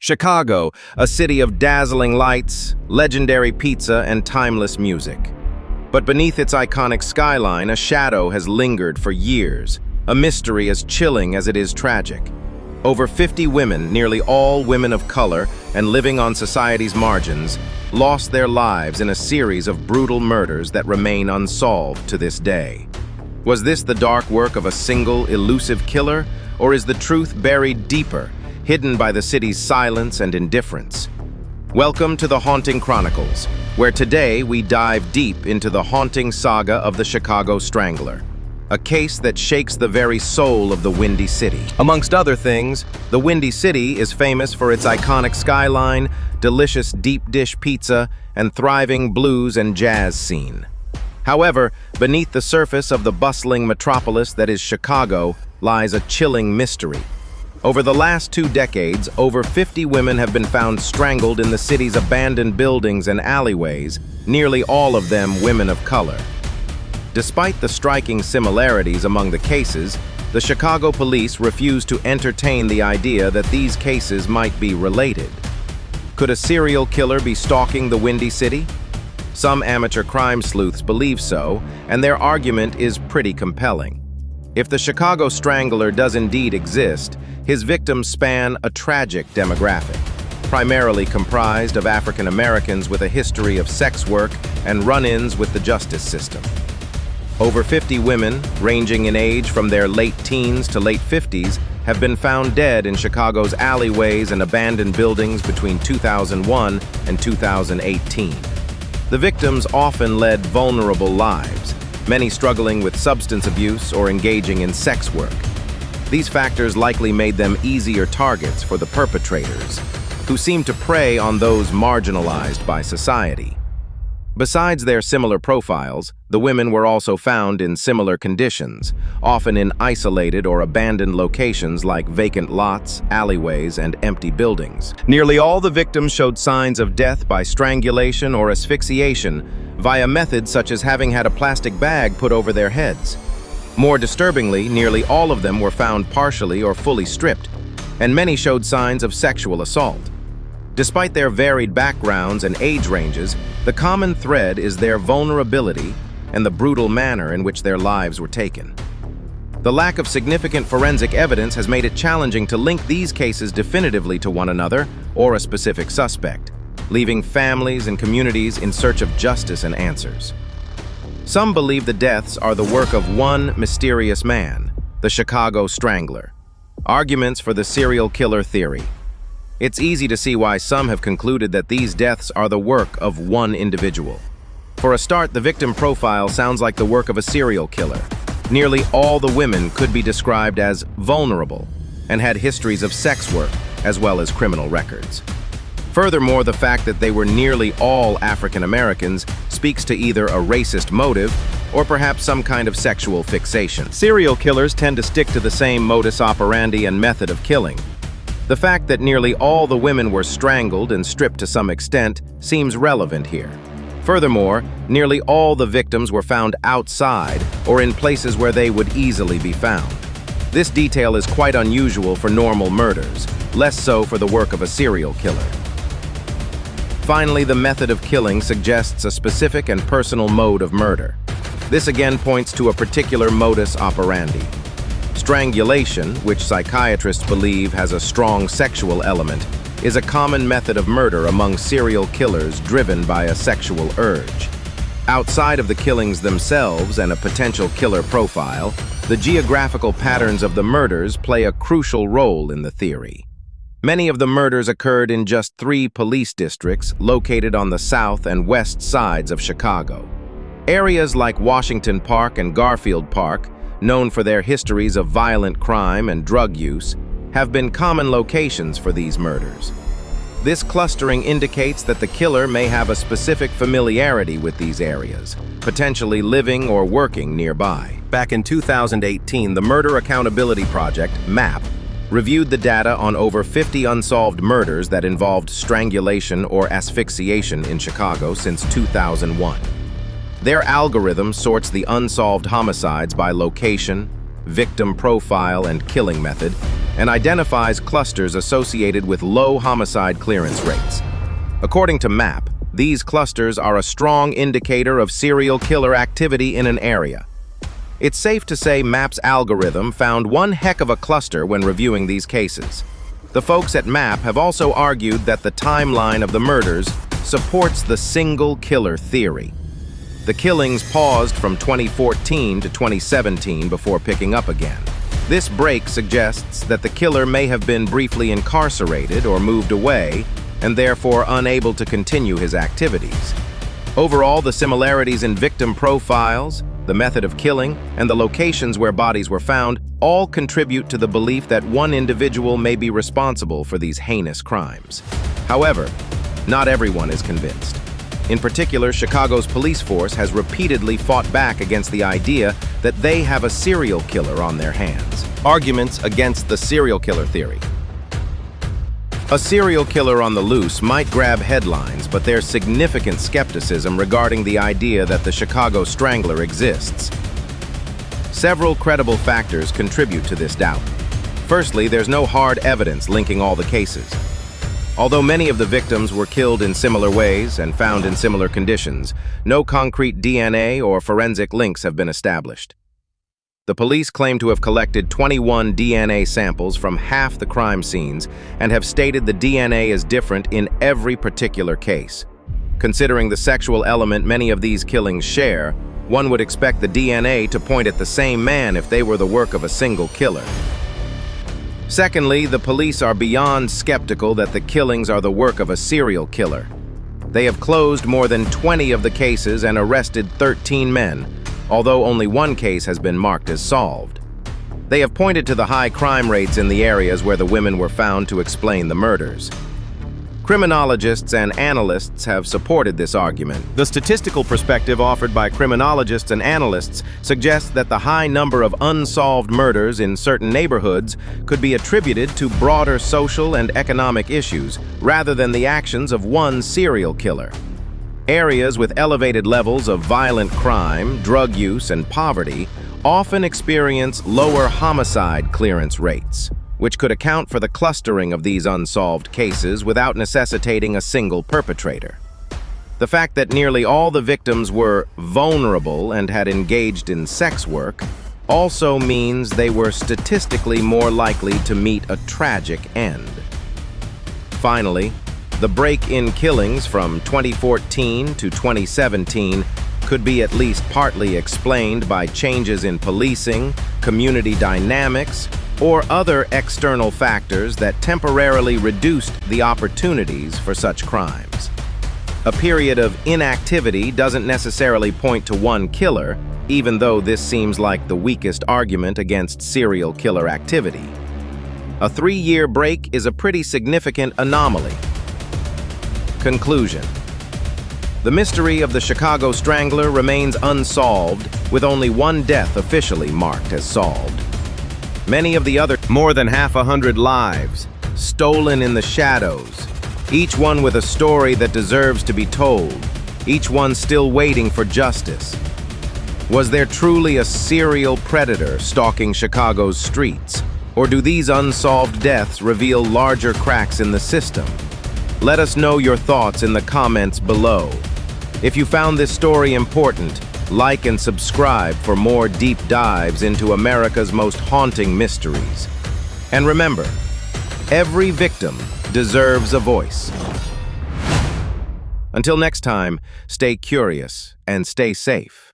Chicago, a city of dazzling lights, legendary pizza, and timeless music. But beneath its iconic skyline, a shadow has lingered for years, a mystery as chilling as it is tragic. Over 50 women, nearly all women of color and living on society's margins, lost their lives in a series of brutal murders that remain unsolved to this day. Was this the dark work of a single, elusive killer, or is the truth buried deeper, hidden by the city's silence and indifference? Welcome to the Haunting Chronicles, where today we dive deep into the haunting saga of the Chicago Strangler, a case that shakes the very soul of the Windy City. Amongst other things, the Windy City is famous for its iconic skyline, delicious deep dish pizza, and thriving blues and jazz scene. However, beneath the surface of the bustling metropolis that is Chicago lies a chilling mystery. Over the last 2 decades, over 50 women have been found strangled in the city's abandoned buildings and alleyways, nearly all of them women of color. Despite the striking similarities among the cases, the Chicago police refuse to entertain the idea that these cases might be related. Could a serial killer be stalking the Windy City? Some amateur crime sleuths believe so, and their argument is pretty compelling. If the Chicago Strangler does indeed exist, his victims span a tragic demographic, primarily comprised of African Americans with a history of sex work and run-ins with the justice system. Over 50 women, ranging in age from their late teens to late 50s, have been found dead in Chicago's alleyways and abandoned buildings between 2001 and 2018. The victims often led vulnerable lives, many struggling with substance abuse or engaging in sex work. These factors likely made them easier targets for the perpetrators, who seem to prey on those marginalized by society. Besides their similar profiles, the women were also found in similar conditions, often in isolated or abandoned locations like vacant lots, alleyways, and empty buildings. Nearly all the victims showed signs of death by strangulation or asphyxiation via methods such as having had a plastic bag put over their heads. More disturbingly, nearly all of them were found partially or fully stripped, and many showed signs of sexual assault. Despite their varied backgrounds and age ranges, the common thread is their vulnerability and the brutal manner in which their lives were taken. The lack of significant forensic evidence has made it challenging to link these cases definitively to one another or a specific suspect, leaving families and communities in search of justice and answers. Some believe the deaths are the work of one mysterious man, the Chicago Strangler. Arguments for the serial killer theory. It's easy to see why some have concluded that these deaths are the work of one individual. For a start, the victim profile sounds like the work of a serial killer. Nearly all the women could be described as vulnerable and had histories of sex work as well as criminal records. Furthermore, the fact that they were nearly all African Americans speaks to either a racist motive or perhaps some kind of sexual fixation. Serial killers tend to stick to the same modus operandi and method of killing. The fact that nearly all the women were strangled and stripped to some extent seems relevant here. Furthermore, nearly all the victims were found outside or in places where they would easily be found. This detail is quite unusual for normal murders, less so for the work of a serial killer. Finally, the method of killing suggests a specific and personal mode of murder. This again points to a particular modus operandi. Strangulation, which psychiatrists believe has a strong sexual element, is a common method of murder among serial killers driven by a sexual urge. Outside of the killings themselves and a potential killer profile, the geographical patterns of the murders play a crucial role in the theory. Many of the murders occurred in just 3 police districts located on the south and west sides of Chicago. Areas like Washington Park and Garfield Park, known for their histories of violent crime and drug use, have been common locations for these murders. This clustering indicates that the killer may have a specific familiarity with these areas, potentially living or working nearby. Back in 2018, the Murder Accountability Project, MAP, reviewed the data on over 50 unsolved murders that involved strangulation or asphyxiation in Chicago since 2001. Their algorithm sorts the unsolved homicides by location, victim profile and killing method, and identifies clusters associated with low homicide clearance rates. According to MAP, these clusters are a strong indicator of serial killer activity in an area. It's safe to say MAP's algorithm found one heck of a cluster when reviewing these cases. The folks at MAP have also argued that the timeline of the murders supports the single killer theory. The killings paused from 2014 to 2017 before picking up again. This break suggests that the killer may have been briefly incarcerated or moved away, and therefore unable to continue his activities. Overall, the similarities in victim profiles, the method of killing, and the locations where bodies were found all contribute to the belief that one individual may be responsible for these heinous crimes. However, not everyone is convinced. In particular, Chicago's police force has repeatedly fought back against the idea that they have a serial killer on their hands. Arguments against the serial killer theory. A serial killer on the loose might grab headlines, but there's significant skepticism regarding the idea that the Chicago Strangler exists. Several credible factors contribute to this doubt. Firstly, there's no hard evidence linking all the cases. Although many of the victims were killed in similar ways and found in similar conditions, no concrete DNA or forensic links have been established. The police claim to have collected 21 DNA samples from half the crime scenes and have stated the DNA is different in every particular case. Considering the sexual element many of these killings share, one would expect the DNA to point at the same man if they were the work of a single killer. Secondly, the police are beyond skeptical that the killings are the work of a serial killer. They have closed more than 20 of the cases and arrested 13 men, although only one case has been marked as solved. They have pointed to the high crime rates in the areas where the women were found to explain the murders. Criminologists and analysts have supported this argument. The statistical perspective offered by criminologists and analysts suggests that the high number of unsolved murders in certain neighborhoods could be attributed to broader social and economic issues, rather than the actions of one serial killer. Areas with elevated levels of violent crime, drug use, and poverty often experience lower homicide clearance rates, which could account for the clustering of these unsolved cases without necessitating a single perpetrator. The fact that nearly all the victims were vulnerable and had engaged in sex work also means they were statistically more likely to meet a tragic end. Finally, the break-in killings from 2014 to 2017 could be at least partly explained by changes in policing, community dynamics, or other external factors that temporarily reduced the opportunities for such crimes. A period of inactivity doesn't necessarily point to one killer, even though this seems like the weakest argument against serial killer activity. A 3-year break is a pretty significant anomaly. Conclusion. The mystery of the Chicago Strangler remains unsolved, with only one death officially marked as solved. Many of the other, more than 100 lives, stolen in the shadows, each one with a story that deserves to be told, each one still waiting for justice. Was there truly a serial predator stalking Chicago's streets, or do these unsolved deaths reveal larger cracks in the system? Let us know your thoughts in the comments below. If you found this story important, like and subscribe for more deep dives into America's most haunting mysteries. And remember, every victim deserves a voice. Until next time, stay curious and stay safe.